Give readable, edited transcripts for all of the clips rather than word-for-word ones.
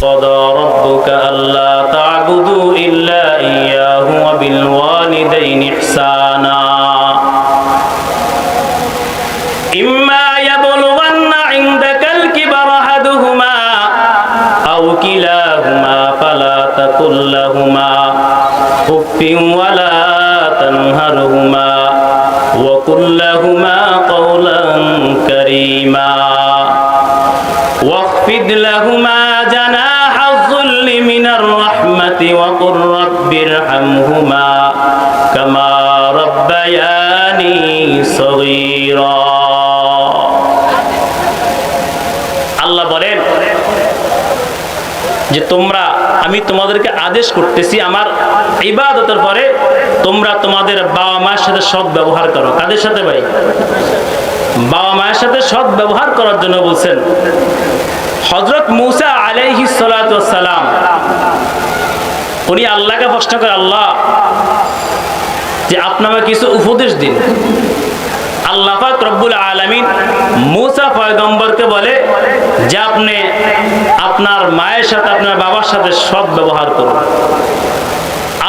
وقضى ربك ألا تعبدوا إلا إياه وبالوالدين إحسانا إما يبلغن عندك الكبر أحدهما أو كلاهما فلا تقل لهما أف ولا تنهرهما وقل لهما قولا كريما واخفض لهما جناح الذل من الرحمة وقل رب ارحمهما كما ربياني صغيرا আল্লাহ বলেন যে তোমরা আমি তোমাদেরকে আদেশ করতেছি আমার ইবাদতের পরে তোমরা তোমাদের বাবা মায়ের সাথে সৎ ব্যবহার করো। কাদের সাথে ভাই? বাবা মায়ের সাথে সৎ ব্যবহার করার জন্য বলছেন। হযরত মূসা আলাইহিস সালাতু ওয়াস সালাম উনি আল্লাহকে প্রশ্ন করে, আল্লাহ যে আপনি আমাকে কিছু উপদেশ দিন। আল্লাহ পাক রব্বুল আলামিন মূসা পয়গম্বরকে বলে যে আপনি আপনার মায়ের সাথে আপনার বাবার সাথে সৎ ব্যবহার করুন।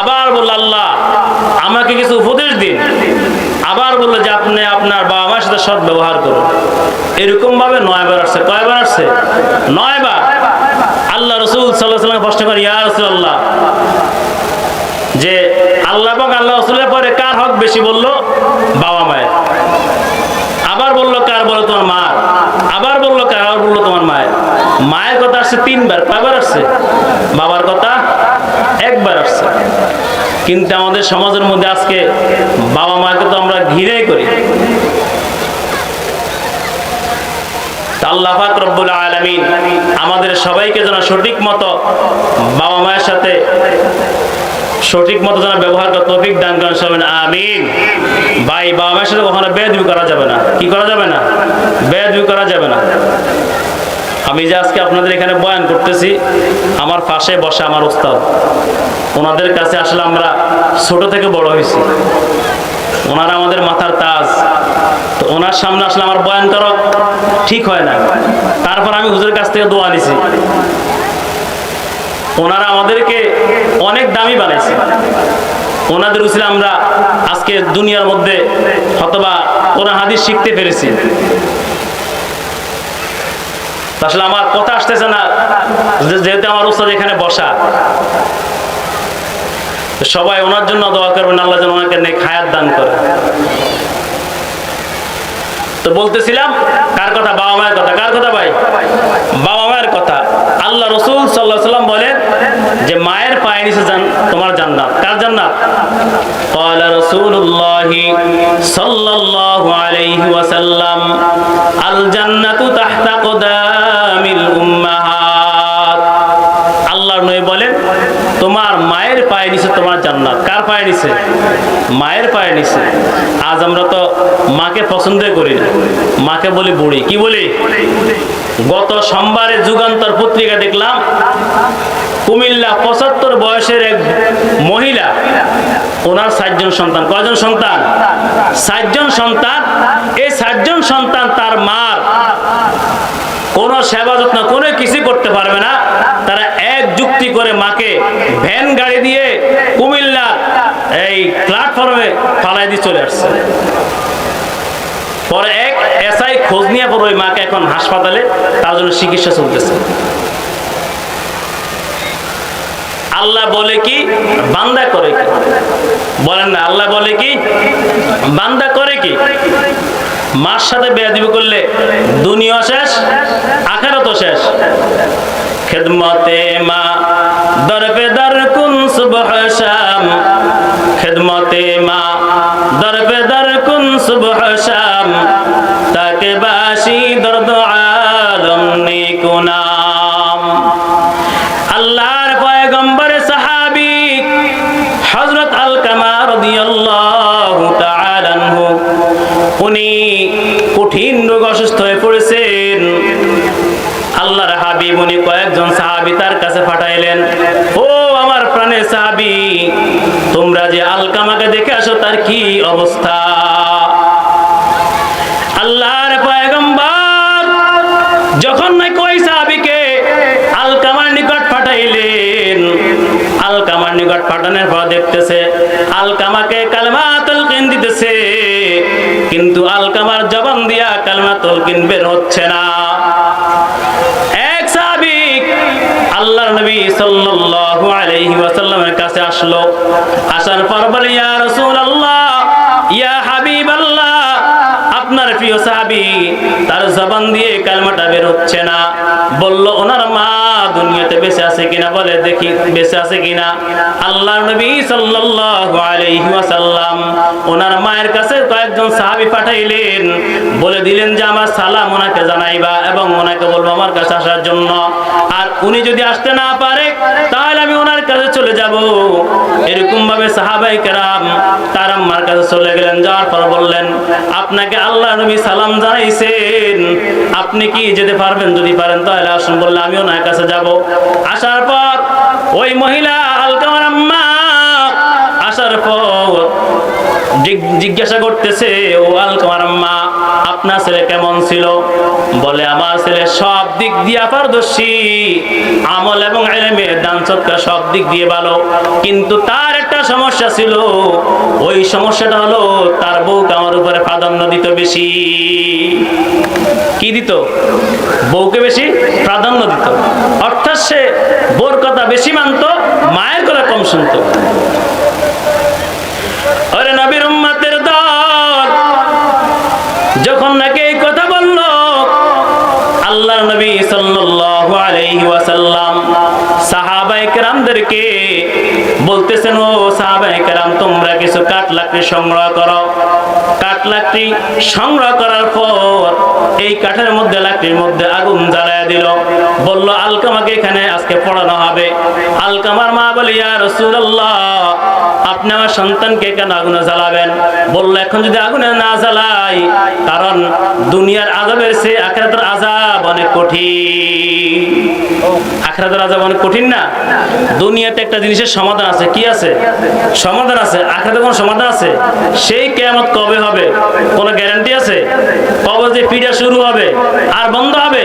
আবার বলল আল্লাহ আমাকে কিছু উপদেশ দিন। আবার বলল যে আপনি আপনার বাবা মায়ের সাথে সৎ ব্যবহার করুন। এরকম ভাবে 9 বার আসছে। কয়বার আসছে? 9 বার। আল্লাহ রাসূল সাল্লাল্লাহু আলাইহি ওয়াসাল্লাম প্রশ্ন করেন, ইয়া রাসূলুল্লাহ যে আল্লাহ পাক আল্লাহ রাসূলের পরে কার হক বেশি? বলল বাবা মায়ের। আবার বলল কার? বলল তোমার মা। আবার বলল কার? আবার বলল তোমার মায়ের। মায়ের কথা আসছে 3 বার। কয়বার আসছে? বাবার কথা 1 বার আসছে। কিন্তু আমাদের সমাজের মধ্যে আজকে বাবা মাকে তো আমরা ঘৃণাই করি। আল্লাহ পাক রব্বুল আলামিন আমাদের সবাইকে যেন সঠিক মতো বাবা মায়ের সাথে সঠিক মতো যেন ব্যবহার করার তৌফিক দান করেন সবাই আমিন। ভাই বাবা মায়ের সাথে কখনো বেয়াদবি করা যাবে না। কি করা যাবে না? বেয়াদবি করা যাবে না। আমি যে আজকে আপনাদের এখানে বয়ান করতেছি, আমার পাশে বসে আমার উস্তাদ, ওনাদের কাছে আসলে আমরা ছোট থেকে বড় হয়েছি। ওনারা আমাদের মাথার তাজ। তো ওনার সামনে আসলে আমার বয়ান করা ঠিক হয় না। তারপর আমি হুজুরের কাছ থেকে দোয়া নিছি। ওনারা আমাদেরকে অনেক দামি বানাইছে। ওনাদের উসিলে আমরা আজকে দুনিয়ার মধ্যে অথবা কোরআন হাদিস শিখতে পেরেছি। আসলে আমার কথা আসতেছে না, যেহেতু আমার উস্তাদ এখানে বসা। সবাই ওনার জন্য দোয়া করবেন, আল্লাহ যেন ওনাকে নেক হায়াত দান করে। তো বলতেছিলাম কার কথা? বাবা মায়ের কথা। কার কথা ভাই? বাবা মায়ের কথা। আল্লাহ রাসূল সাল্লাল্লাহু আলাইহি ওয়াসাল্লাম বলেন যে মায়ের পায়ের নিচে তোমার জান্নাত। কার জান্নাত? ক্বালা রাসূলুল্লাহি সাল্লাল্লাহু আলাইহি ওয়াসাল্লাম আল জান্নাতু তাহতা কদামিল উম্মাহাত। আল্লাহর নবী বলেন তোমার মায়ের পায়ের নিচে তোমার জান্নাত। কার পায়ের নিচে? মায়ের পায়ের নিচে। আজ আমরা তো মাকে পছন্দ করি না, মাকে বলি বুড়ি। কি বলি? গত সোমবারে যুগান্তর পত্রিকা দেখলাম কুমিল্লা 75 বয়সের এক মহিলা, ওনার 7 জন সন্তান। কয়জন সন্তান? 7 জন সন্তান। এই 7 জন সন্তান তার মার কোন সেবা যত্ন কোনো কিছু করতে পারবে না। তারা এক যুক্তি করে মাকে ভ্যান গাড়ি দিয়ে কুমিল্লা এই প্ল্যাটফর্মে ফালাই দিয়ে চলে আসছে। পরে এক এসআই খোঁজ নিয়ে পরে ওই মাকে এখন হাসপাতালে তার জন্য চিকিৎসা চলতেছে। আল্লাহ বলে কি? বান্দা করে কি? বলেন না, আল্লাহ বলে কি? বান্দা করে কি? মার সাথে বেয়াদবি করলে দুনিয়া শেষ, আখিরাতও শেষ। খিদমতে মা দর পে দর কুন সুবহ শাম, খিদমতে মা দর পে দর কুন সুবহ শাম, তাকে বাসি দর্দ আলম নিকুনাম। আল্লাহর পয়গম্বর সাহাবী হযরত আলকামা রাদিয়াল্লাহু তাআলা আনহু, উনি কঠিন রোগ অসুস্থ হয়ে পড়েছেন। আল্লাহর হাবিব উনি কয়েকজন সাহাবী তার কাছে পাঠাইলেন, ও আমার প্রাণের সাহাবী, তোমরা যে আলকামাকে দেখে আসো তার কি অবস্থা। আল্লাহর পয়গম্বর যখন নাকি ওই সাহাবীকে আলকামার নিকট আলকামার নিকট পাঠানোর পর দেখতেছে আলকামাকে কালেমা তালকিন দিতেছে, কিন্তু আলকামার জবান দিয়া কালেমা তালকিন বের হচ্ছে না। এক সাহাবী আল্লাহর নবী সাল্লাল্লাহু আলাইহি ওয়াসাল্লামের কাছে আসলো, আসার পর বলে ইয়া রাসূলুল্লাহ, ইয়া হাবিবাল্লাহ, আপনার প্রিয় সাহাবী তার জবান দিয়ে কালেমাটা বের হচ্ছে না। বলল ওনার মা দুনিয়াতে বেঁচে আছে কিনা, বলে দেখি বেঁচে আছে কিনা। আল্লাহর নবী সাল্লাল্লাহু আলাইহি ওয়াসাল্লাম ওনার মায়ের কাছে কয়েকজন সাহাবী পাঠাইলেন, বলে দিলেন যে আমার সালাম ওনাকে জানাইবা এবং ওনাকে বলবো আমার কাছে আসার জন্য। আর উনি যদি আসতে না পারে তাহলে আমি ওনার কাছে চলে যাব। এরকম ভাবে সাহাবায়ে কেরাম তার আম্মার কাছে চলে গেলেন। যাওয়ার পর বললেন আপনাকে আল্লাহ নবী সালাম জানাইছেন, আপনি কি যেতে পারবেন? যদি পারেন তাহলে আসুন। বললে আমি ওনার কাছে যাব। আসার পর ওই মহিলা আলকামার আম্মা আসার পর জিজ্ঞাসা করতেছে, ও আলকামার আম্মা আপনার ছেলে কেমন ছিল? বলে আমার ছেলে সব দিক দিয়ে পারদর্শী, আমল এবং ইলমে দান সদকা সব দিক দিয়ে ভালো, কিন্তু তার একটা সমস্যা ছিল। ওই সমস্যাটা হলো তার বউকে আমার উপরে প্রাধান্য দিত বেশি। কি দিত? বউকে বেশি প্রাধান্য দিত, অর্থাৎ সে বউর কথা বেশি মানত, মায়ের কথা কম শুনত। আরে নবীর উম্মতের দল যখন নাকি এই কথা বলল, আল্লাহর নবী সাল্লাল্লাহু আলাইহি ওয়াসাল্লাম সাহাবায়ে কেরামদেরকে বলতেছেন, ও সাহাবায়ে কেরাম তোমরা কিছু কাঠ লাকড়ি সংগ্রহ করো। কাঠ লাকড়ি সংগ্রহ করার পর এই কাঠের মধ্যে লাকড়ির মধ্যে আগুন জ্বালায়া দিল। বলল আলকামাকে এখানে আজকে পড়ানো হবে। আলকামার মা বলে ইয়া রাসূলুল্লাহ, আপনি আমার সন্তানকে কেন আগুনে জ্বালাবেন? বলল এখন যদি আগুনে না জ্বালাই, কারণ দুনিয়ার আযাবের চেয়ে আখিরাতের আযাব অনেক কঠিন। আখিরাতের আযাব অনেক কঠিন না? দুনিয়াতে একটা জিনিসের সমাধান আছে। কি আছে? সমাধান আছে। আখিরাতে কোন সমাধান আছে? সেই কিয়ামত কবে হবে কোনো গ্যারান্টি আছে? কবে যে পিড়া শুরু হবে আর বন্ধ হবে?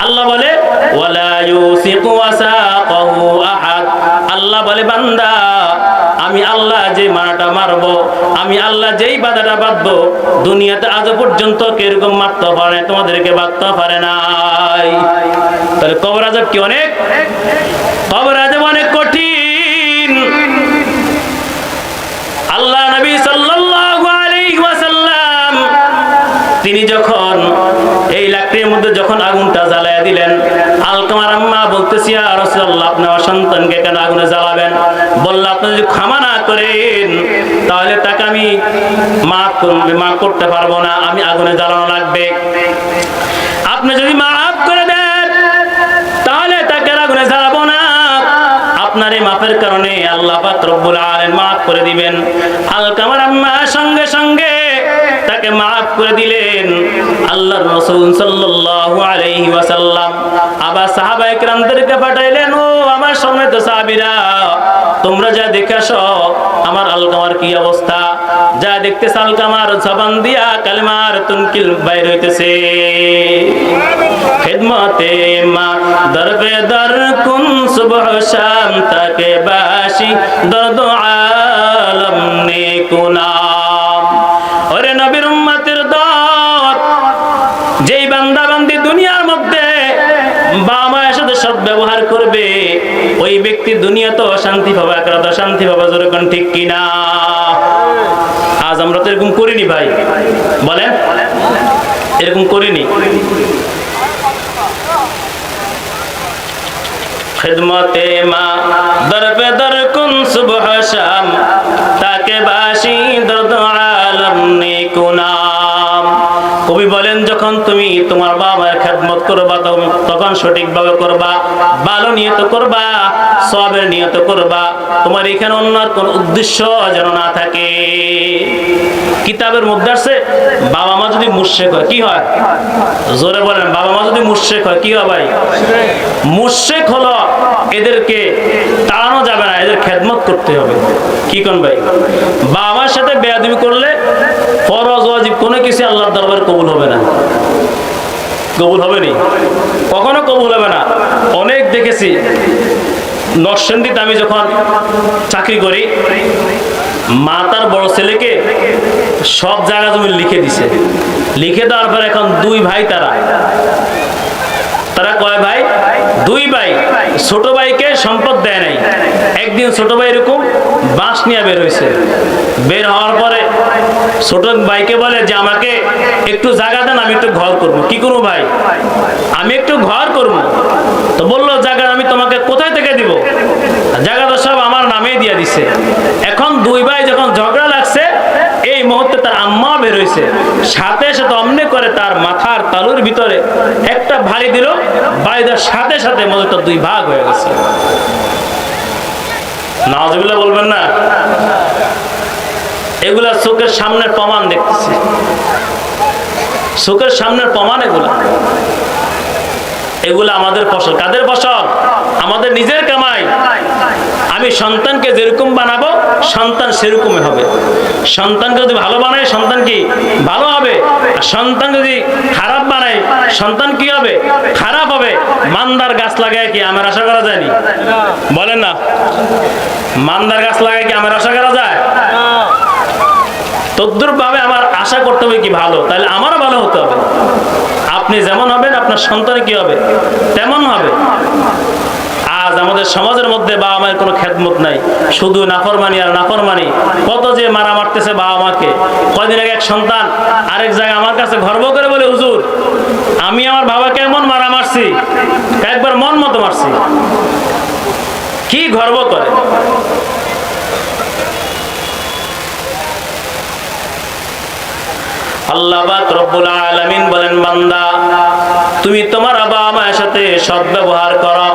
আল্লাহ বলে ওয়ালা ইউসিকু ওয়াসাকাহু আহাদ। আল্লাহ বলে বান্দা আমি আল্লাহ যে মারাটা মারবো, আমি আল্লাহ যেই বাধাটা বাঁধবো, দুনিয়াতে আজ পর্যন্ত কিরকম মারতে পারে তোমাদেরকে বাঁধতে পারে নাই। তাহলে কবর আযাব কি অনেক? কবর আযাব অনেক কঠিন। আল্লাহ নবী সাল্লাল্লাহু আলাইহি ওয়াসাল্লাম তিনি যখন এই লাকড়ির মধ্যে যখন আগুনটা জ্বালায়া দিলেন, আলকামার আম্মা বলতেছি ইয়া রাসূলুল্লাহ আপনি আমার সন্তানকে কেন আগুনে জ্বালাবেন? বলল আপনি যদি ক্ষমা না করেন তাহলে তাকে আমি মাফ করতে পারবো না, আমি আগুনে জ্বালানো লাগবে। আপনি যদি মাফ করে দেন তাহলে তাকে আগুনে জ্বালাবো না। আপনার এই মাফের কারণে আল্লাহ পাক রব্বুল আলামিন মাফ করে দিবেন। আলকামার আম্মা সঙ্গে সঙ্গে তাকে মাফ করে দিলেন। আল্লাহর রাসূল সাল্লাল্লাহু আলাইহি ওয়াসাল্লাম আবার সাহাবায়ে কেরামদেরকে পাঠাইলেন, ও আমার সম্মানিত সাহাবীরা তোমরা যা দেখে আসো আমার আলকামার কি অবস্থা। যা দেখতেছ আলকামার জবান দিয়া কালেমার তুনকিল বাইর হইতেছে। খিদমতে মা দরবে দর কুন সুবহ শাম তাকে বাসি দর্দ আলম নে কুনাম। ওরে নবীর উম্মতের দল, যেই বান্দা বান্দি দুনিয়ার মধ্যে বাবা মায়ের সাথে সৎ ব্যবহার করবে, ওই ব্যক্তি দুনিয়াতেও শান্তি পাবে, আখিরাতেও শান্তি পাবে। যেরকম ঠিক কিনা? আজ আমরা তো এরকম করিনি ভাই, বলেন এরকম করিনি। খিদমতে মা দরবে দর কুন সুবহ শাম তাকে বাসি দর্দ আলম নে কুনাম। কবি বলেন যখন তুমি তোমার বাবার খেদমত করবা তখন সঠিকভাবে করবা, ভালো নিয়ত করবা, সওয়াবের নিয়ত করবা। তোমার এখানে অন্য কোন উদ্দেশ্য যেন না থাকে। কিতাবের মধ্যে আছে বাবা মা যদি মুশরিক হয় কি হয়? জোরে বলেন, বাবা মা যদি মুশরিক হয় কি হয় ভাই? মুশরিক হলো এদেরকে তাড়ানো যাবে না, এদের খেদমত করতে হবে। কি কোন ভাই? বাবা মার সাথে বেয়াদবি করলে ফরজ ওয়াজিব কোনো কিছু আল্লাহর দরবারে কবুল হবে না। কবুল হবে নি, কখনো কবুল হবে না। অনেক দেখেছি নরসিংদীতে আমি যখন চাকরি করি, মা তার বড় ছেলেকে সব জায়গা জমি লিখে দিছে। লিখে দেওয়ার পর এখন দুই ভাই, তারা কয় ভাই? দুই ভাই। ছোট ভাইকে সম্পদ দেয় নাই। একদিন ছোট ভাই এরকম বাঁশ নিয়ে বের হয়েছে। বের হওয়ার পরে ছোট ভাইকে বলে যে আমাকে একটু জায়গা দেন, আমি একটু ঘর করবো। কি করবো ভাই? আমি একটু ঘর করবো। তো বললো জায়গা আমি তোমাকে কোথায় থেকে দিব? জায়গা তো সব আমার নামেই দিয়ে দিছে। এখন দুই ভাই যখন ঝগড়া লাগছে, এই মুহূর্তে তার আম্মা বের হয়েছে, সাথে সাথে অমনি করে তার মাথার তালুর ভিতরে একটা ভারী দিল। বাড়িটার সাথে সাথে মজুরটা দুই ভাগ হয়ে গেছে। নাউজুবিল্লাহ বলবেন না? এগুলা চোখের সামনের প্রমাণ দেখতেছি, চোখের সামনের প্রমাণ। এগুলা আমাদের ফসল। কাদের ফসল? আমাদের নিজের কামাই। আমি সন্তানকে যেরকম বানাবো, সন্তান সেরকমই হবে। সন্তানকে যদি ভালো বানাই, সন্তান কি ভালো হবে। সন্তান যদি খারাপ বানাই, সন্তান কি হবে? খারাপ হবে। মান্দার গাছ লাগায় কি আমার আশা করা যায়নি? বলেন না, মান্দার গাছ লাগায় কি আমার আশা করা যায়? তদ্রুপ ভাবে আমার আশা করতে হবে কি ভালো, তাহলে আমারও ভালো হতে হবে। আপনি যেমন হবেন, আপনার সন্তান কি হবে তেমন হবে। আজ আমাদের সমাজের মধ্যে বাবা মায়ের কোনো খেদমত নাই, শুধু নাফরমানি আর নাফরমানি। কত যে মারা মারতেছে বাবা মাকে। কয়দিন আগে এক সন্তান আরেক জায়গায় আমার কাছে গর্ব করে বলে, হুজুর আমি আমার বাবাকে এমন মারা মারছি, একবার মন মতো মারছি। কি গর্ব করে। আল্লাহ পাক রব্বুল আলামিন বলেন, বান্দা তুমি তোমার বাবা মায়ের সাথে সদ্ব্যবহার করো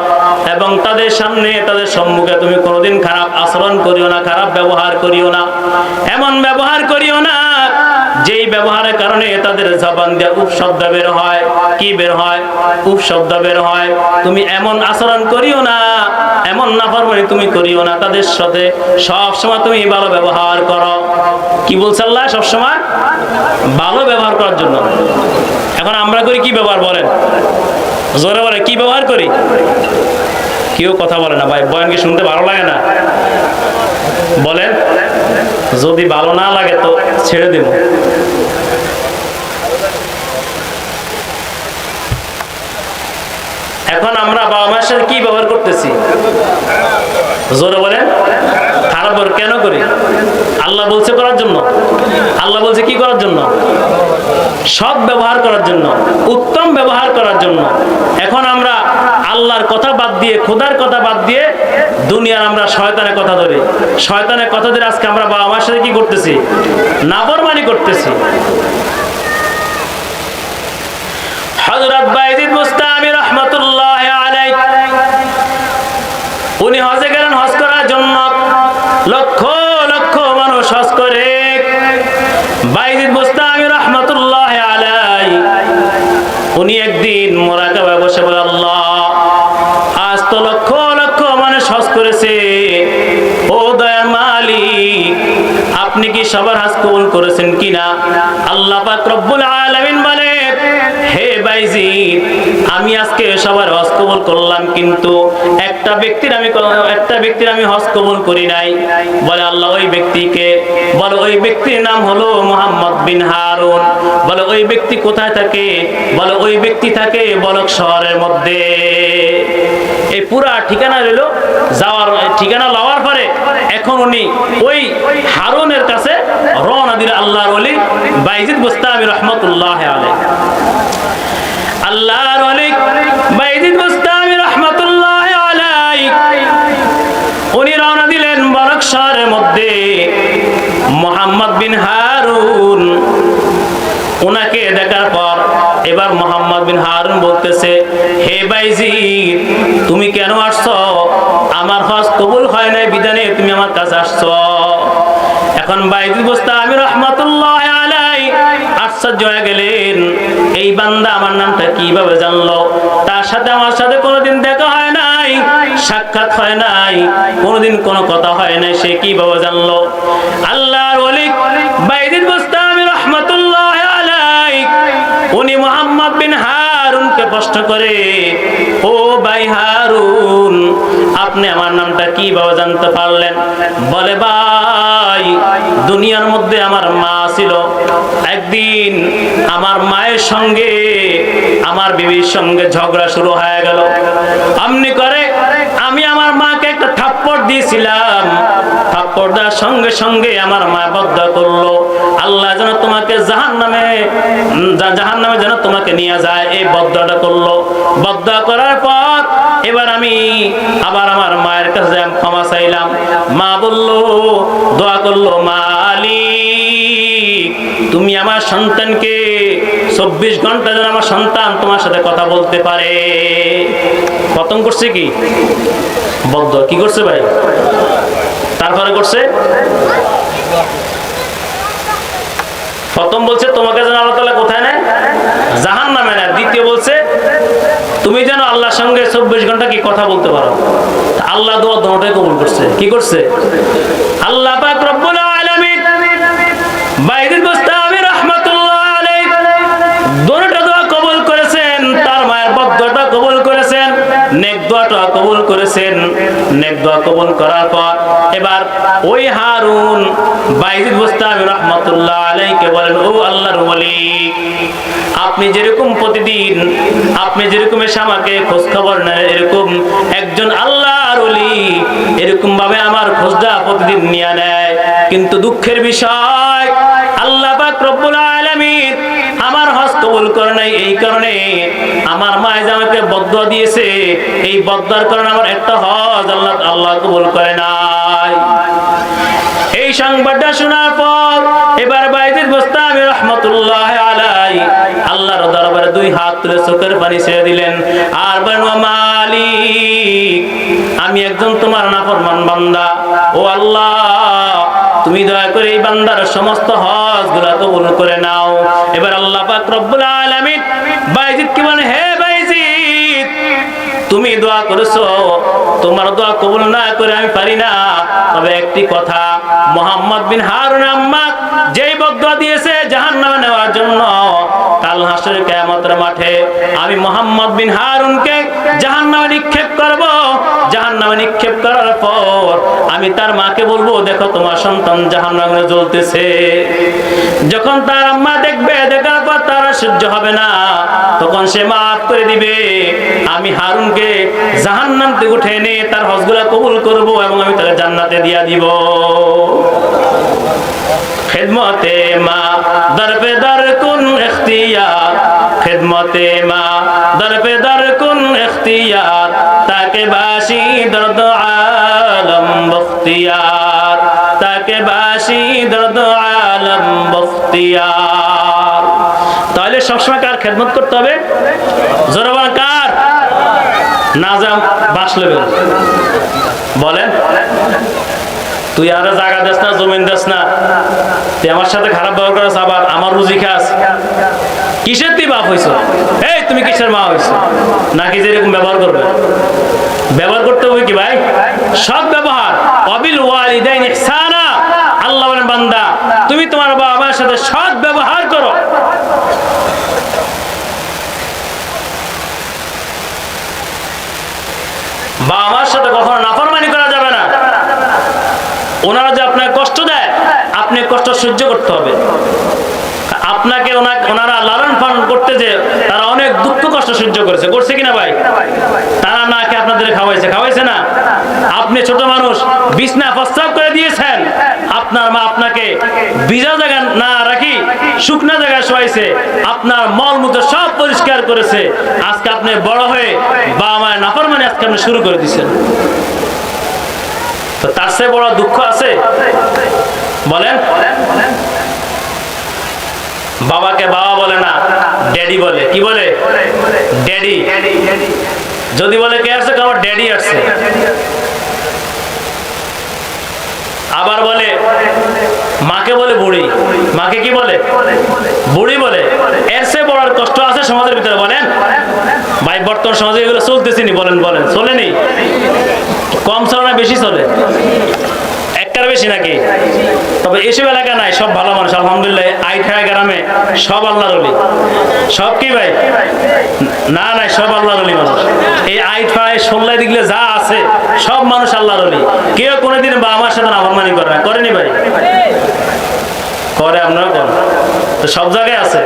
এবং তাদের সামনে, তাদের সম্মুখে তুমি কোনোদিন খারাপ আচরণ করিও না, খারাপ ব্যবহার করিও না। এমন ব্যবহার করিও না যেই ব্যবহারের কারণে তাদের জবান দিয়ে উফ শব্দ বের হয়। কি বের হয়? উফ শব্দ বের হয়। তুমি এমন আচরণ করিও না, এমন নাফরমানি তুমি করিও না। তাদের সাথে সব সময় তুমি ভালো ব্যবহার করো। কি বলছে আল্লাহ? সব সময় ভালো ব্যবহার করার জন্য। এখন আমরা করি কি ব্যবহার? বলেন জোরে বলে, কি ব্যবহার করি? কেউ কথা বলে না। ভাই বয়ান কি শুনতে ভালো লাগে না? বলেন, যদি ভালো না লাগে তো ছেড়ে দেব। এখন আমরা বাবা মায়ের সাথে কি ব্যবহার করতেছি? জোরে বলেন, খারাপ ব্যবহার কেন করি? আল্লাহ বলছে করার জন্য। আল্লাহ বলছে কি করার জন্য? সৎ ব্যবহার করার জন্য, উত্তম ব্যবহার করার জন্য। এখন আমরা আল্লাহর কথা বাদ দিয়ে, খোদার কথা বাদ দিয়ে দুনিয়ার আমরা শয়তানের কথা ধরে, শয়তানের কথা ধরে আজকে আমরা বাবা মায়ের সাথে কি করতেছি? নাফরমানি করতেছি। হযরত বাইজিদ বুস্তামি রাহমাতুল্লাহি আলাইহি, উনি হজে গেলেন। হজ করার জন্য লক্ষ লক্ষ মানুষ হজ করে। বাইজিদ বুস্তামি রাহমাতুল্লাহি আলাইহি উনি একদিন মুরাকাবায় বসে বলে, আল্লাহ আজ তো লক্ষ লক্ষ মানুষ হজ করেছে, ও দয়ার মালিক আপনি কি সবার হজ কবুল করেছেন কিনা? আল্লাহ পাক রব্বুল আলামিন বলে, হে বাইজিদ আমি আজকে সবার হজ কবুল করলাম, কিন্তু একটা ব্যক্তির আমি হজ কবুল করি নাই। বলে আল্লাহ ওই ব্যক্তিকে? বলে ওই ব্যক্তির নাম হলো মুহাম্মদ বিন হারুন। বলে ওই ব্যক্তি কোথায় থাকে? বলে ওই ব্যক্তি থাকে বলক শহরের মধ্যে। এই পুরা ঠিকানা রইল। যাওয়ার ঠিকানা লওয়ার পরে এখন উনি ওই হারুনের কাছে রওনা দিল আল্লাহর ওলি বাইজিদ বুস্তামি রাহমাতুল্লাহি আলাইহি। আল্লাহর ওলি বাইজিদ বুস্তামি রাহমাতুল্লাহি আলাইহি উনি রওনা দিলেন বলক শহরের মধ্যে। মুহাম্মদ বিন হারুন ওনাকে দেখার পর এবার মুহাম্মদ বিন হারুন বলতেছে, হে বাইজিদ তুমি কেন আসছো? আমার হজ কবুল হয় নাই বিধানে তুমি আমার কাছে আসছো। এখন বাইজিদ বুস্তামি রাহমাতুল্লাহি আলাইহি আশ্চর্য হয়ে গেলেন, এই বান্দা আমার নামটা কিভাবে জানলো? তার সাথে আমার সাথে কোনোদিন দেখা হয় নাই, সাক্ষাৎ হয় নাই, কোনোদিন কোনো কথা হয় নাই, সে কিভাবে জানলো? আল্লাহর ওলি বাইজিদ বুস্তামি রাহমাতুল্লাহি আলাইহি উনি মুহাম্মদ বিন হারুনকে কষ্ট করে, ও ভাই হারুন আপনি আমার নামটা কি বাবা জানতে পারলেন? বলে ভাই দুনিয়ার মধ্যে আমার মা ছিল, একদিন আমার মায়ের সঙ্গে আমার বিবির সঙ্গে ঝগড়া শুরু হয়ে গেল। আমনি করে আমি আমার মাকে একটা থাপ্পড় দিয়েছিলাম, থাপ্পড় দেওয়ার সঙ্গে সঙ্গে আমার মা বদদোয়া করলো, আল্লাহ যেন তোমাকে জাহান্নামে যেন তোমাকে নিয়ে যায়, এই বদদোয়াটা করলো। বদদোয়া করার পর এবার আমি আবার আমার মায়ের কাছে ক্ষমা চাইলাম। মা বললো, দোয়া করলো, মালিক তুমি আমার সন্তানকে 24 ঘন্টা যেন আমার সন্তান তোমার সাথে কথা বলতে পারে। প্রথম করছে কি বদদোয়া, কি করছে ভাই? তারপরে করছে প্রথম বলছে তোমাকে যেন আল্লাহ তাআলা কোথায় নেয়? জাহান্নামে নেয়। দ্বিতীয় বলছে তুমি যেন আল্লাহর সঙ্গে 24 ঘন্টা কি কথা বলতে পারো। আল্লাহ দোয়া দুটোই কবুল করছে। কি করছে? আল্লাহ পাক রব্বুল আলামিন বাইজিদ বুস্তামি রাহমাতুল্লাহ আলাইহি দুটোটা দোয়া কবুল করেছেন, তার মায়ের বদদোয়াটা কবুল করেছেন, নেক দোয়াটা কবুল করেছেন। নেক দোয়া কবুল করার পর এবার ওই হারুন বাইজিদ বুস্তামি রাহমাতুল্লাহ আলাইহিকে বলেন, ও আল্লাহর ওলি আপনি যেরকম প্রতিদিন আপনি যেরকম এসে আমাকে খোঁজ খবর নেন, এরকম একজন আল্লাহর ওলি এরকম ভাবে আমার খোঁজটা প্রতিদিন নিয়ে নেয়। কিন্তু দুঃখের বিষয় আল্লাহ পাক রব্বুল আলামিন আমার হজ কবুল করে নাই, এই কারণে আমার মা যে আমাকে বদদোয়া দিয়েছে, এই বদদোয়ার কারণে আমার একটা হজ আল্লাহ কবুল করে নাই। এই সংবাদটা শোনার পর এবার বাইজিদ বুস্তামি রাহমাতুল্লাহ আলাইহি আল্লাহর দরবারে দুই হাত তুলে চোখের পানি ছেড়ে দিলেন আর বলেন, ও মালিক আমি একজন তোমার নাফরমান বান্দা, ও আল্লাহ তুমি দয়া করে এই বান্দার সমস্ত হজগুলা কবুল করে নাও। এবার আল্লাহ পাক রব্বুল আলামিন বাইজিদকে বলেন, হে বাইজিদ তুমি দোয়া করেছো, তোমার দোয়া কবুল না করে আমি পারি না, তবে একটি কথা, মুহাম্মদ বিন হারুন আম্মা যেই বদদোয়া দিয়েছে জাহান্নামে নেওয়ার জন্য, কাল হাসরের কিয়ামতের মাঠে আমি মুহাম্মদ বিন হারুনকে জাহান্নামে নিক্ষেপ করব। জাহান্নামে নিক্ষেপ করার পর আমি তার মাকে বলবো, দেখো তোমার সন্তান জাহান্নামে জ্বলতেছে। যখন তার আম্মা দেখবে, দেখার পর তার সহ্য হবে না, তখন সে মাফ করে দিবে। আমি হারুনকে জাহান্নাম থেকে উঠে এনে তার হজগুলা কবুল করব এবং আমি তাকে জান্নাতে দিয়া দিব। খিদমতে মা দর পে দর কুন ইখতিয়ার, খিদমতে মা দর পে দর কুন ইখতিয়ার, তাকে বাসি দর্দ আলম বখতিয়ার, তাকে বাসি দর্দ আলম বখতিয়ার। তাহলে সবসময় কার খেদমত করতে হবে? জোরবান কার? নাজাম বাসলে বলেন, তুই আর জায়গা দেস না, জমিন দেস না, তুই আমার সাথে খারাপ ব্যবহার করাস, আবার আমার রুজি খাস, কিসের তুই বাপ হইছ? এই তুমি কিসের মা হইছ? নাকি যেরকম ব্যবহার করবে? ব্যবহার করতে হবে কি ভাই? সৎ ব্যবহার। ওয়াবিল ওয়ালিদাইনি ইহসানা, আল্লাহ বলেন বান্দা তুমি তোমার বাবা মায়ের সাথে সৎ ব্যবহার করো। বাবা মার সাথে কখনো নাফরমানি করা যাবে না। ওনারা যে আপনাকে কষ্ট দেয়, আপনি কষ্ট সহ্য করতে হবে। আপনাকে ওনারা লালন পালন করতে যে তারা অনেক দুঃখ কষ্ট সহ্য করেছে, করছে কিনা ভাই? তারা না খেয়ে আপনাদের খাওয়াইছে না? আপনি ছোট মানুষ, বিছনা প্রস্তাব করে দিয়েছেন, আপনার মা আপনাকে ভিজা জায়গা না রাখি শুকনা জায়গায় শোয়াইছে, আপনার মলমূত্র সব পরিষ্কার করেছে। আজকে আপনি বড় হয়ে বাবা মায়ের নাফরমানি আজকে আপনি শুরু করে দিচ্ছেন, তো তার চেয়ে বড় দুঃখ আছে? বলেন। বাবাকে বাবা বলে না, ড্যাডি বলে। কি বলে? ড্যাডি। যদি বলে কে আসছে, আমার ড্যাডি আসছে। আবার বলে মাকে বলে বুড়ি, মাকে কি বলে? বুড়ি বলে। এর চেয়ে বড় কষ্ট আছে সমাজের ভিতরে? বলেন ভাই, বর্তমান সমাজে এগুলো চলতেছিনি? বলেন চলেনি? কম চলে না বেশি চলে? একটার বেশি নাকি? তবে এসব এলাকা নাই, সব ভালো মানুষ আলহামদুলিল্লাহ। আইঠায় গ্রামে সব আল্লাহর ওলি। সব কি ভাই? না নাই, সব আল্লাহর ওলি মানুষ। এই আইঠায় সোল্লাই দিকলে যা আছে সব মানুষ আল্লাহর ওলি। কেউ কোনোদিন বা আমার সাথে নাফরমানি করে না, করেনি ভাই? করে, আপনারা করেন তো, সব জায়গায় আছে।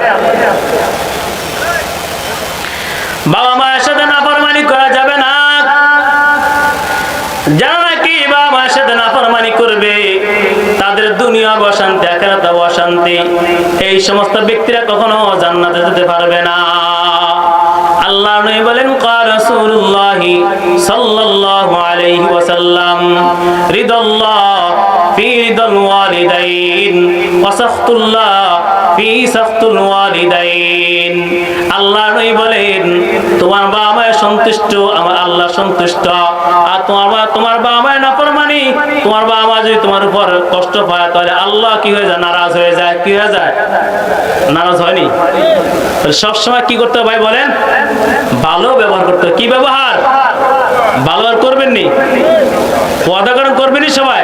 বাবা মায়ের সাথে নাফরমানি করা যাবে না। যারা নাকি বাবা মায়ের সাথে নাফরমানি করবে তাদের দুনিয়া অশান্তি, আখিরাত অশান্তি। এই সমস্ত ব্যক্তিরা কখনো জান্নাতে যেতে পারবে না। আল্লাহ নবী বলেন, ক্বাল রাসূলুল্লাহ সাল্লাল্লাহু আলাইহি ওয়াসাল্লাম, রিদাল্লাহ ফি রিদাল ওয়ালিদাইন ওয়া সাখতুল্লাহ ফি সাখতুল ওয়ালিদাইন। আল্লাহ নবী বলেন, তোমার বাবা মায়ের সন্তুষ্ট, আমার আল্লাহ সন্তুষ্ট। আর তোমার বাবা মায়ের নাফরমানি, তোমার বাবা মা যদি তোমার উপর কষ্ট পায় তাহলে আল্লাহ কি হয়ে যায়? নারাজ হয়ে যায়। কি হয়ে যায়? নারাজ হয়নি? সবসময় কি করতে হবে ভাই বলেন? ভালো ব্যবহার করতে হবে। কি ব্যবহার? ভালো ব্যবহার করবেন নি? ওয়াদা করেন করবেনই সবাই।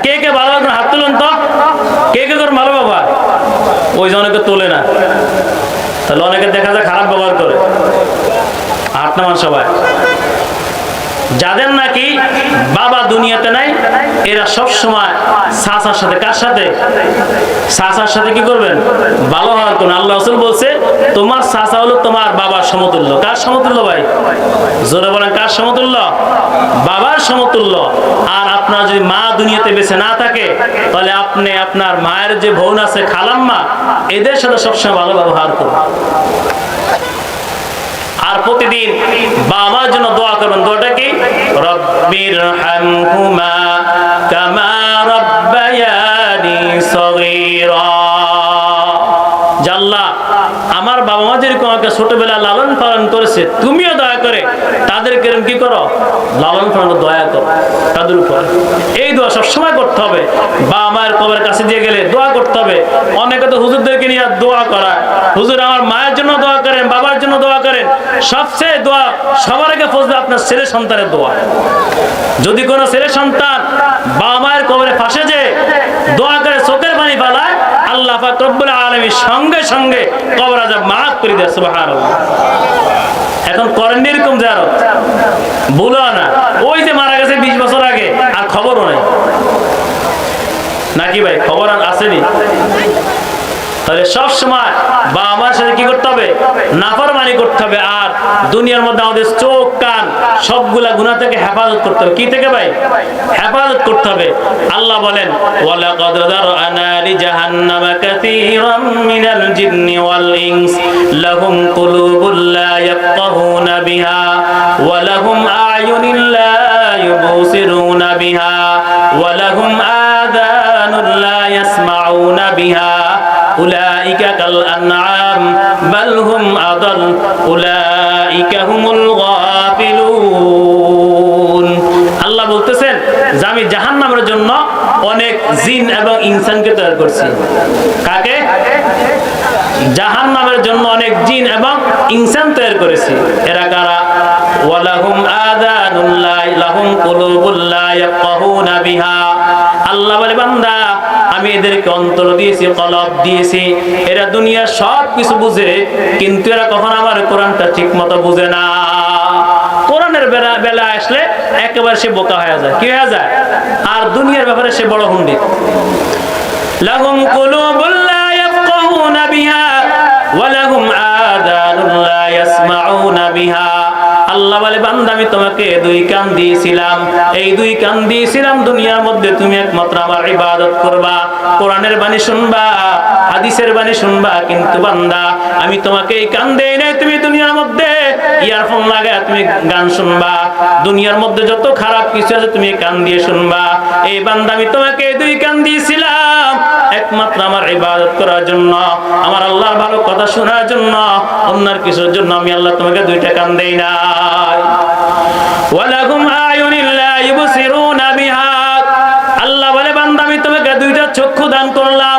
কে কে ভালো ব্যবহার? হাত তুলুন তো। কে কে করেন ভালো ব্যবহার? ওই যে অনেকে তোলে না, তাহলে অনেকে দেখা যায় খারাপ ব্যবহার করে। হাত নামান সবাই। যাদের নাকি বাবা দুনিয়াতে নাই এরা সব সময় চাচার সাথে, কার সাথে? চাচার সাথে কি করবেন? ভালো হওয়ার কোন। আল্লাহ রাসূল বলছে, তোমার চাচা হলো তোমার বাবার সমতুল্য। কার সমতুল্য ভাই? জোরে বলেন, কার সমতুল্য? বাবার সমতুল্য। আর আপনার যদি মা দুনিয়াতে বেঁচে না থাকে তাহলে আপনি আপনার মায়ের যে বোন আছে, খালাম্মা, এদের সাথে সবসময় ভালো ব্যবহার করুন। আর প্রতিদিন বাবার জন্য দোয়া করবেন। দোয়াটা কি? রব্বিরহামহুমা কামা রাব্বায়ানি সগীরা। আল্লাহ, আমার বাবা মা যেরকম আমাকে ছোটবেলা লালন পালন করেছে, তুমিও দয়া করে তাদেরকে কি করো? লালন পালন, দয়া করো তাদের উপর। এই দোয়া সবসময় করতে হবে। বাবা মায়ের কবরের কাছে দিয়ে গেলে দোয়া করতে হবে। অনেকে তো হুজুরদেরকে নিয়ে দোয়া করায়, হুজুর আমার মায়ের জন্য দোয়া করেন, বাবার জন্য দোয়া করেন। সবচেয়ে দোয়া সবার আগে ফজলে আপনার ছেলে সন্তানের দোয়া। যদি কোনো ছেলে সন্তান বাবা মায়ের কবরের পাশে যে দোয়া করে চোখের পানি ফেলায়, আল্লাহ পাক রব্বুল আলামিন সঙ্গে সঙ্গে কবর আযাব মাফ করে দেয়। সুবহানাল্লাহ। এখন করেন এরকম জিয়ারত? ভুলো না। ওই যে মারা গেছে 20 বছর আগে, আর খবরও নাই নাকি ভাই? খবর আসেনি? তাহলে সব সময় বাবা মার সাথে কি করতে হবে? নাফরমানি করতে হবে। আর দুনিয়ার মধ্যে আমাদের চোখ, কান সবগুলা গুনাহ থেকে হেফাজত করতে হবে। কি থেকে ভাই? হেফাজত করতে হবে। আল্লাহ বলেন, ওয়ালাকাদ যারআনা লিজাহান্নামা কাসীরাম মিনাল জিন্নি ওয়াল ইনস লাহুম কুলুবুল লা ইয়াফকাহুনা বিহা ওয়া লাহুম আ'য়ুনুন লা ইউবসিরুনা বিহা ওয়া লাহুম আযানুন লা ইয়াসমাউনা বিহা উলাইকা কাল আনআম বাল হুম আদাল উলাইকা হুমুল গাফিলুন। আল্লাহ বলতেছেন যে আমি জাহান্নামের জন্য অনেক জিন এবং ইনসানকে তৈরি করছি। কাকে? জাহান্নামের জন্য অনেক জিন এবং ইনসান তৈরি করেছি। এরা কারা? ওয়ালাহুম আযানুন লাহুম কুলুবুল লা ইয়াফকাহুনা বিহা। আল্লাহ বলে, বান্দা আমি এদেরকে অন্তর দিয়েছি, কলব দিয়েছি। এরা দুনিয়ার সব কিছু বুঝে, কিন্তু এরা কখনো আমার কোরআনটা ঠিক মতো বুঝে না। কোরআনের বেলা আসলে একেবারে সে বোকা হয়ে যায়। কি হয়ে যায়? আর দুনিয়ার ব্যাপারে সে বড় পণ্ডিত। লাহুম কুলুবুল লা ইয়াফকাহুনা বিহা ওয়া লাহুম আযানুন লা ইয়াসমাউনা বিহা। আল্লাহ বলে, বান্দা আমি তোমাকে দুই কান দিয়েছিলাম। এই দুই কান দিয়েছিলাম দুনিয়ার মধ্যে তুমি একমাত্র আমার ইবাদত করবা, কোরআনের বাণী শুনবা, হাদিসের বাণী শুনবা। কিন্তু বান্দা আমি তোমাকে এই কান দেই নাই তুমি দুনিয়ার মধ্যে ইয়ারফোন লাগায় তুমি গান শুনবা। দুনিয়ার মধ্যে যত খারাপ কিছু আছে তুমি কান দিয়ে শুনবা। এই বান্দা আমি তোমাকে এই দুই কান দিয়েছিলাম একমাত্র আমার ইবাদত করার জন্য, আমার আল্লাহর ভালো কথা শোনার জন্য। অন্যের কিছুর জন্য আমি আল্লাহ তোমাকে দুইটা কান দেই নাই। ওয়ালাকুম আয়ুনিন লা ইউবসিরুনা বিহা। আল্লাহ বলে, বান্দা আমি তোমাকে দুইটা চক্ষু দান করলাম।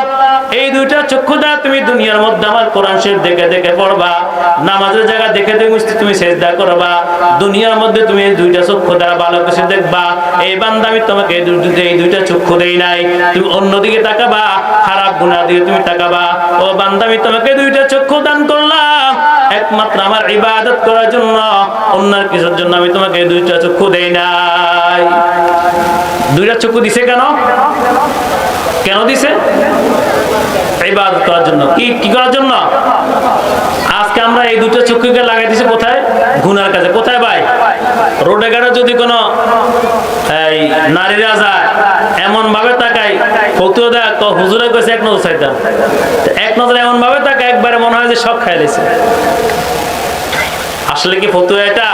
এই দুইটা চক্ষু চক্ষু দাও, তুমি দুনিয়ার মধ্যে আমার কোরআন শরীফ দেখে দেখে পড়বা, নামাজের জায়গা দেখে দেখে তুমি সেজদা করবা, দুনিয়ার মধ্যে তুমি দুইটা চক্ষু দ্বারা ভালো কিছু দেখবা। এই বান্দা আমি তোমাকে এই দুইটা চক্ষু দেই নাই, তুমি অন্যদিকে তাকাবা, খারাপ গুনাহ দিকে তুমি তাকাবা। ও বান্দা আমি তোমাকে দুইটা চক্ষু দান করলাম একমাত্র আমার ইবাদত করার জন্য, অন্যের কিছুর জন্য আমি তোমাকে দুইটা চক্ষু দেই নাই। দুইটা চক্ষু দিছে কেন? কেন দিছে? ইবাদত করার জন্য। কি করার জন্য? আজকে আমরা এই দুটো চক্ষুকে লাগাই দিছি কোথায়? গুনার কাজে। কোথায় ভাই? রোডে ঘাটে যদি কোনো এই নারীরা যায় এমন ভাবে তাকাই, ফতুয়া দেয় হুজুরে কইছে এক নজর চাইতাম, এক নজর এমন ভাবে তাকাই একবারে মনে হয় যে সব খাই লেছে। আসলে কি ফতুয়া এটা?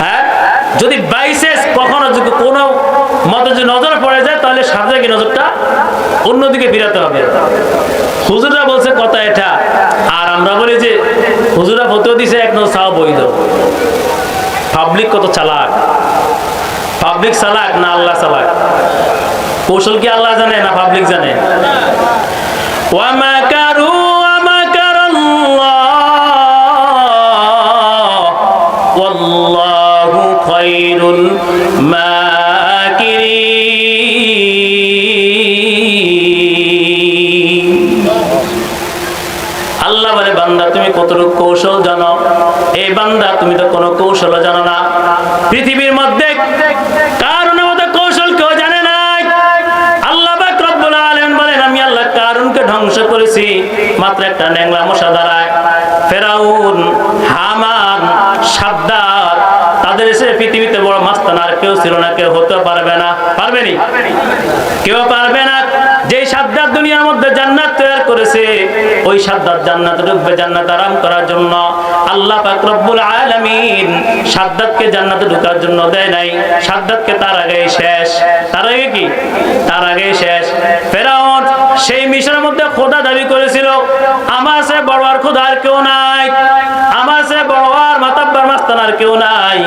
হ্যাঁ, যদি বাইসেস কখনো যদি কোনো মতে যদি নজর পড়ে যায় তাহলে সাথে কি নজরটা অন্যদিকে ফিরাতে হবে। হুজুররা বলছে কথা এটা, আর আমরা বলি যে হুজুরা ফতুয়া দিছে এক নজর চাওয়া বৈধ। পাবলিক কত চালাক! পাবলিক চালাক না আল্লাহ চালাক? কৌশল কি আল্লাহ জানে না পাবলিক জানে? ওয়া মাকারু ওয়া মাকারাল্লাহ ওয়াল্লাহু খায়রুল মাকিরিন। আল্লাহ বলে বান্দা তুমি কতটুকু কৌশল জানো? এই বান্দা তুমি তো কোনো কৌশল জানো না। পৃথিবীর মধ্যে কারুনের মতো কৌশল কেউ জানে না। আল্লাহ পাক রব্বুল আলামিন বলেন আমি আল্লাহ কারুনকে ধ্বংস করেছি মাত্র একটা ন্যাংলা মশা দ্বারায়। ফেরাউন, হামান, সাদ্দাত, তাদের এসে পৃথিবীতে বড় মাস্তান আর কেউ ছিল না, কেউ হতে পারবে না। পারবেনি? কেউ পারবে না। যেই সাদ্দাত দুনিয়ার মধ্যে জান্নাত তৈরি করেছে, ওই সাদ্দাত জান্নাতে ঢুকবে জান্নাত আরাম করার জন্য। আল্লাহ পাক রব্বুল আলামিন সাদ্দাতকে জান্নাতে ঢোকার জন্য দেয় নাই, সাদ্দাতকে তার আগেই শেষ। তার আগে কি? তার আগেই শেষ। ফেরাউন সেই মিশরের মধ্যে খোদা দাবি করেছিল, আমার সে বড় আর খোদা আর কেউ নাই, আমার সে বড় আর মাতাব্বার মাস্তান আর কেউ নাই।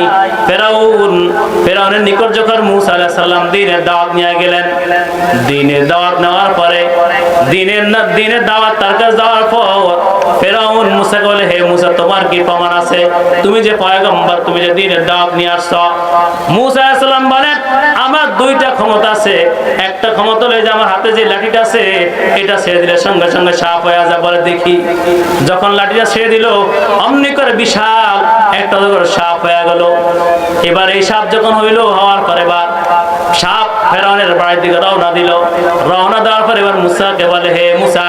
ফেরাউনের নিকট যখন মূসা আলাইহিস সালাম দ্বীনের দাওয়াত নিয়ে গেলেন, দ্বীনের দাওয়াত নেওয়ার পরে দ্বীনের দাওয়াত তার কাছে যাওয়ার পর ফেরাউন মূসাকে বলে, হে মূসা তোমার কি প্রমাণ আছে? তুমি যে পয়গম্বর, তুমি যে দ্বীনের দাওয়াত নিয়ে আসছো। মূসা আলাইহিস সালাম বলেন আমার দুইটা ক্ষমতা আছে। একটা ক্ষমতা হলো যে আমার হাতে যে লাঠিটা আছে এটা ছেড়ে দিলে সঙ্গে সঙ্গে সাপ হয়ে যায়। বলে দেখি। যখন লাঠিটা ছেড়ে দিল অমনি করে বিশাল একটা সাপ হয়ে গেল। এবার এই সাপ যখন হইল, হওয়ার পরে এবার সাপ ফেরাউনের বাড়ির দিকে রওনা দিল। রওনা দেওয়ার পর এবার মূসাকে বলে, হে মূসা,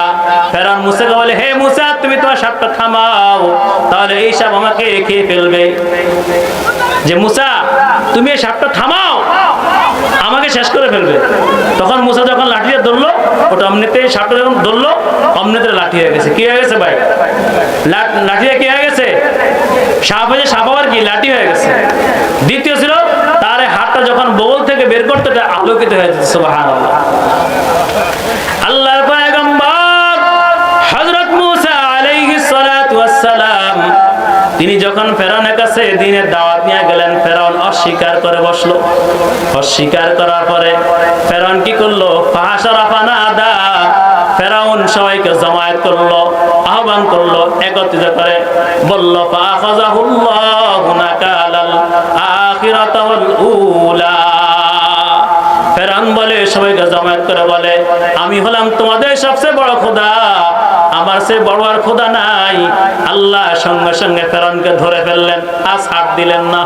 ফেরাউন মূসাকে বলে, হে মূসা তুমি তোমার সাপটা থামাও, তাহলে এই সাপ আমাকে খেয়ে ফেলবে। যে মূসা তুমি এই সাপটা থামাও, আমাকে শেষ করে ফেলবে। তখন মূসা যখন লাঠিটা ধরলো, ওটা অমনিতে সাপটা যখন ধরলো অমনিতে লাঠি হয়ে গেছে। কি হয়ে গেছে ভাই? লাঠিটা কি হয়ে গেছে? সাপ হয়েছে, সাপ আবার কি লাঠি হয়ে গেছে। দ্বিতীয় ছিল তার হাতটা যখন বগল থেকে বের করতে আলোকিত হয়ে যেত। সুবহানাল্লাহ। আল্লাহর পয়গম্বর হযরত মূসা আলাইহিস সালাতু ওয়াস সালাম তিনি যখন ফেরাউনের কাছে দ্বীনের দাওয়াত নিয়ে গেলেন, ফেরাউন অস্বীকার করে বসলো। অস্বীকার করার পরে ফেরাউন কি করলো? ফাহাশারা ফানাদা, ফেরাউন সবাইকে জমায়েত করলো, আহ্বান করলো, একত্রিত করে বলল ফাআখাযাহুল্লাহু নাকালাল আখিরাতা ওয়াল উলা। ফেরাউন বলে, সবাইকে জমায়েত করে বলে, আমি হলাম তোমাদের সবচেয়ে বড় খোদা, আমার সে বড় আর খোদা নাই। আল্লাহ সঙ্গে সঙ্গে ফেরাউনকে ধরে ফেললেন, আর ছাড় দিলেন না।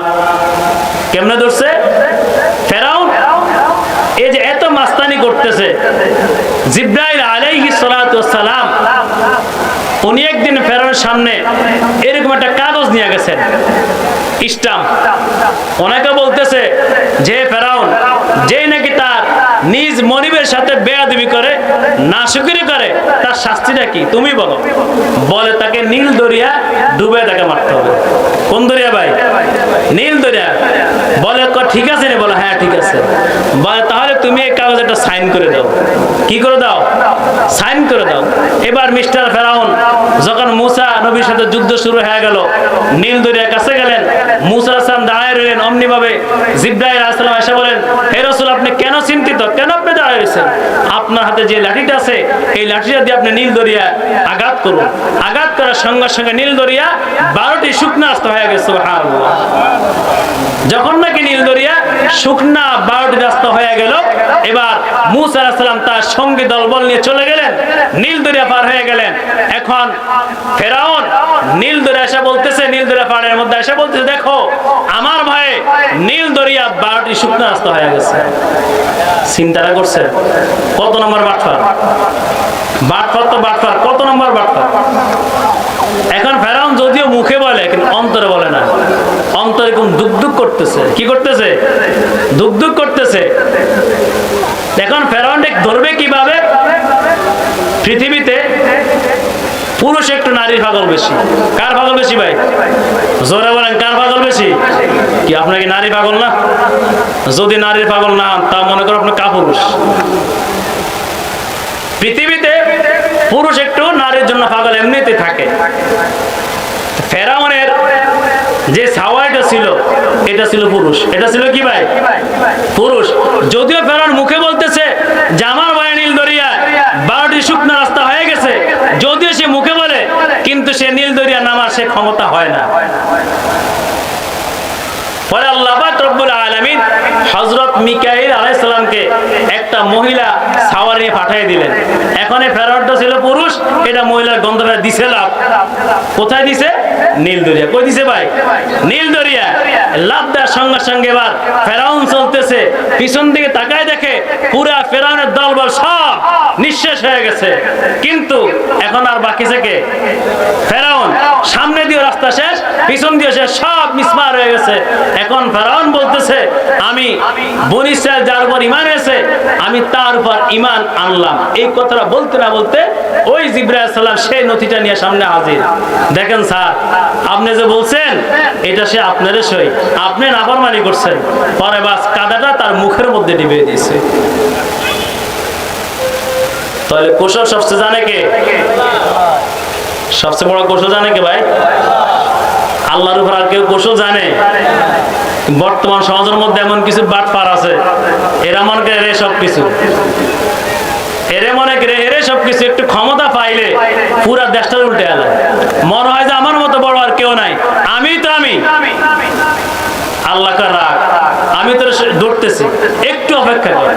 কেমনে ধরছে? ফেরাউন এই যে এত মাস্তানি করতেছে, জিবরাইল আলাইহিস সালাতু ওয়াস সালাম উনি একদিন ফেরাউনের সামনে এরকম একটা কাগজ নিয়ে গেছেন, স্টাম্প। অনেকে বলতেছে যে ফেরাউন যেই নাকি তার নিজ মনিবের সাথে বেয়াদবি করে, নাশুকরি করে, তার শাস্তিটা কি তুমি বলো? বলে তাকে নীল দরিয়া ডুবে তাকে মারতে হবে। কোন দরিয়া ভাই? নীল দরিয়া। বলে ঠিক আছে রে? বলে হ্যাঁ ঠিক আছে। বলে তাহলে তুমি এই কাগজে একটা সাইন করে দাও। কি করে দাও? সাইন করে দাও। এবার মিস্টার ফেরাউন যখন মুসা নবীর সাথে যুদ্ধ শুরু হয়ে গেল, নীল দরিয়ার কাছে গেলেন, মুসা আলাইহিস সালাম দাঁড়ায় রইলেন। অমনি ভাবে জিবরাইল আলাইহিস সালাম এসে বলেন, হে রাসূল, আপনি কেন চিন্তিত, কেন আপনি দাঁড়ায় রয়েছেন? আপনার হাতে যে লাঠিটা আছে, এই লাঠিটা দিয়ে আপনি নীল দরিয়া আঘাত করুন। আঘাত করার সঙ্গে সঙ্গে নীল দরিয়া 12টি শুকনা রাস্তা হয়ে গেছে। সুবহানাল্লাহ। যখন নাকি নীল দরিয়া শুকনা 12টি রাস্তা হয়ে গেল, এবার মুসা আলাইহিস সালাম তার সঙ্গী দলবল নিয়ে চলে গেলেন, নীল দরিয়া পার হয়ে গেলেন। এখন ফেরাউন নীল দরিয়া এসে বলতেছে, নীল দরিয়া পাড়ের মধ্যে এসে বলতেছে, দেখো আমার ভয়ে নীল দরিয়া 12টি শুকনা রাস্তা হয়ে গেছে। চিন্তাটা করছে কত নম্বর বাটফার? বাটফার তো বাটফার, কত নম্বর বাটফার? এখন ফেরাউন যদিও মুখে বলে কিন্তু অন্তরে বলে না। অন্তরে কোন দুঃখ করতেছে। কি করতেছে? দুঃখ করতেছে। এখন ফেরাউন ধরবে কিভাবে? পৃথিবীতে পুরুষ একটু নারীর পাগল বেশি। কার পাগল বেশি ভাই? জোরে বলেন, কার পাগল বেশি? কি আপনার কি নারী পাগল না? যদি নারীর পাগল না হন, তা মনে করো আপনি কাপুরুষ। পৃথিবীতে পুরুষ একটু নারীর জন্য পাগল এমনিতে থাকে। ফেরাউনের যে সাওয়াইটা ছিল, এটা ছিল পুরুষ। এটা ছিল কি ভাই? পুরুষ। যদিও ফেরাউন মুখে বলতেছে যে আমার ভয়ে নীল দরিয়া 12টি শুকনা রাস্তা হয়ে গেছে, যদিও সে মুখে বলে, কিন্তু সে নীল দরিয়া নামার সে ক্ষমতা হয় না। পরে আল্লাহ পাক রব্বুল আলামিন হযরত মিকাইল আলাইহিস সালামকে একটা মহিলা সাওয়ার নিয়ে পাঠিয়ে দিলেন। এখন এই ফেরাউনটা ছিল পুরুষ, এটা মহিলার গন্ধটা দিছে লাভ। কোথায় দিছে? নীল দরিয়া। কই দিছে ভাই? নীল দরিয়া। লাভ দেওয়ার সঙ্গে সঙ্গে এবার ফেরাউন চলতেছে, পিছন দিকে তাকায় দেখে পুরা ফেরাউনের দলবল সব নিঃশেষ হয়ে গেছে। কিন্তু এখন আর বাকি থেকে ফেরাউন। সামনে দিয়ে রাস্তা শেষ, পিছন দিয়ে শেষ, সব মিসমার হয়ে গেছে। এখন ফেরাউন বলতেছে, আমি বনী ইসরাইল যার উপর ঈমান এনেছে, আমি তার উপর ঈমান আনলাম। এই কথাটা বলতে না বলতে ওই জিবরাইল আলাইহিস সালাম সেই নথিটা নিয়ে সামনে হাজির। দেখেন স্যার, আপনি যে বলছেন এটা সে আপনারই সই, আপনি নাফরমানি করছেন। পরে বাস কাদাটা তার মুখের মধ্যে ডিবিয়ে দিয়েছে। তাহলে কৌশল সবচেয়ে জানে কে? সবচেয়ে বড় কৌশল জানে কে ভাই? আল্লাহর উপর আর কেউ কৌশল জানে? বর্তমান সমাজের মধ্যে এমন কিছু বাটপার আছে, এরা মনে করে এরে সবকিছু, এরে মনে করে এরে সবকিছু। একটু ক্ষমতা পাইলে পুরা দেশটা উল্টে গেল। মনে হয় যে আমার মতো বড় আর কেউ নাই, আমি তো আমি। আল্লাহ কার রাগ, আমি তো দৌড়তেছি, একটু অপেক্ষা কর।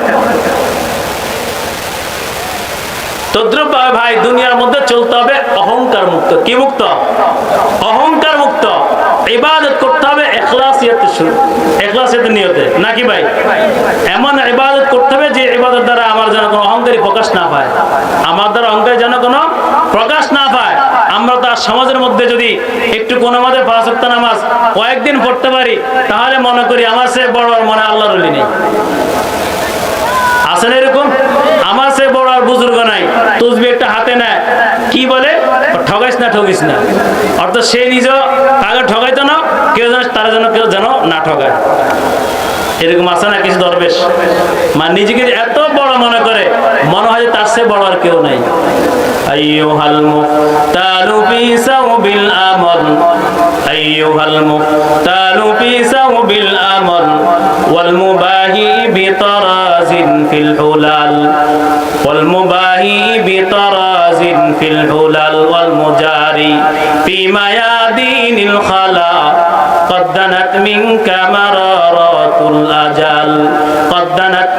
তদ্রুপ ভাই দুনিয়ার মধ্যে চলতে হবে অহংকার মুক্ত। কি মুক্ত? অহংকার মুক্ত। ইবাদত করতে হবে ইখলাসিয়াতের নিয়তে, নাকি ভাই? এমন ইবাদত করতে হবে যে ইবাদত দ্বারা আমার যেন কোনো অহংকারী প্রকাশ না পায়, আমার দ্বারা অহংকারী যেন কোনো প্রকাশ না পায়। আমরা তার সমাজের মধ্যে যদি একটু কোনো মতে 5 ওয়াক্ত নামাজ কয়েকদিন পড়তে পারি, তাহলে মনে করি আমার সে বড় মনে আল্লাহর ওলি নেই। আছেন এরকম? আমার সে বড় আর বুজুর্গ নাই, তসবিহ একটা হাতে নেয়, কি বলে? ঠগাইস না, ঠগিস না। অর্থাৎ সে নিজ আগে ঠগাইতো না, কেউ যেন তারা যেন কেউ যেন না ঠগায়। এরকম আছে না কিছু দরবেশ, মানে নিজেকে এত বড় মনে করে, মনে হয় তার চেয়ে বড় আর কেউ নাই। আইয়ুহাল মুফতালু ফি সাওবিল আমল, আইয়ুহাল মুফতালু ফি সাওবিল আমল, ওয়াল মুবাহি বিতারাজিন ফিল হুলাল, ওয়াল মুবাহি বিতারাজিন ফিল হুলাল, ওয়াল মুজারি ফি মায়াদিনিল খালা, قد دنت منك مرارات الأجل، قد دنت